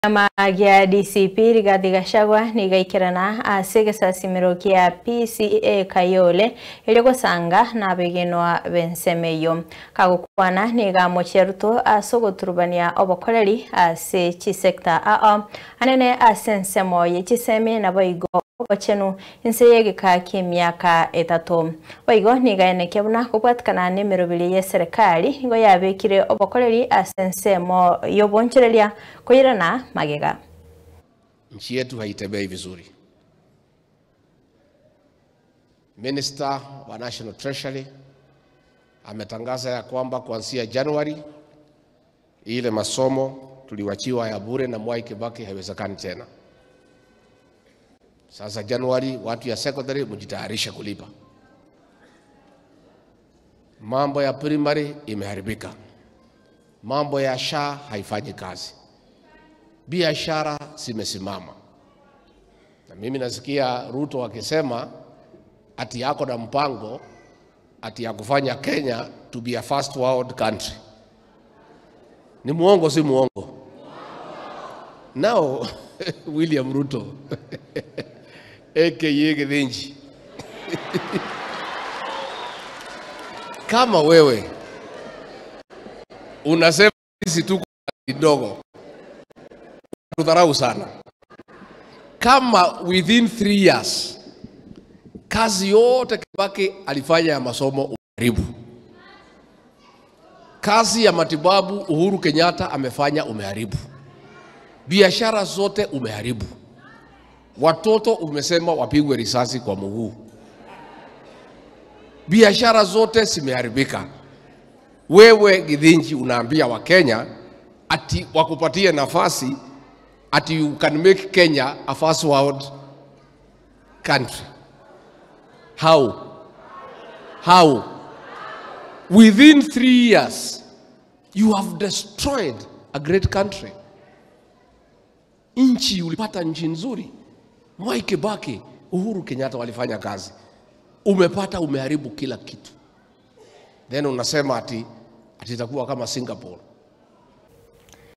Chama gĩa DCP Rigathi Gachagua nĩgaikĩrana ase gĩcacimĩro kĩa PCA Kayole ĩrĩ gũcanga na begenwa bensemeyo kagũkwana nĩgamũchia ruto asũgũturubania obokoreri ase chisekta anene ase nsemo yechisemi na boigo Ochenu inse gika kimyaka 3 boigo nigaeneke buna kubwatikana n'emirobiri ya serikali ngo yabekire obokoreri asensemo yobonchereria koirana magega. Nchi yetu haitembei vizuri. Minister wa National Treasury ametangaza ya kwamba kuanzia Januari ile masomo tuliwachiwa ya bure na Mwai Kibaki haiwezekani tena. Sasa Januari watu ya secondary mjitayarisha kulipa. Mambo ya primary imeharibika. Mambo ya SHA haifanyi kazi. Biashara zimesimama. Na mimi nasikia Ruto akisema ati yako na mpango ati ya kufanya Kenya to be a first world country. Ni muongo si muongo? Now William Ruto AKA Githinji kama wewe unasema sisi tuko kidogo tudharau sana, kama within 3 years kazi yote Kibaki alifanya ya masomo umeharibu, kazi ya matibabu Uhuru Kenyatta amefanya umeharibu, biashara zote umeharibu, watoto umesema wapigwe risasi kwa mguu, biashara zote zimeharibika. Wewe Githinji unaambia wa Kenya ati wakupatie nafasi ati you can make Kenya a first world country. How? Within 3 years you have destroyed a great country. Nchi ulipata nchi nzuri. Mwai Kibaki, Uhuru Kenyatta walifanya kazi. Umeharibu kila kitu. Then unasema ati itakuwa kama Singapore.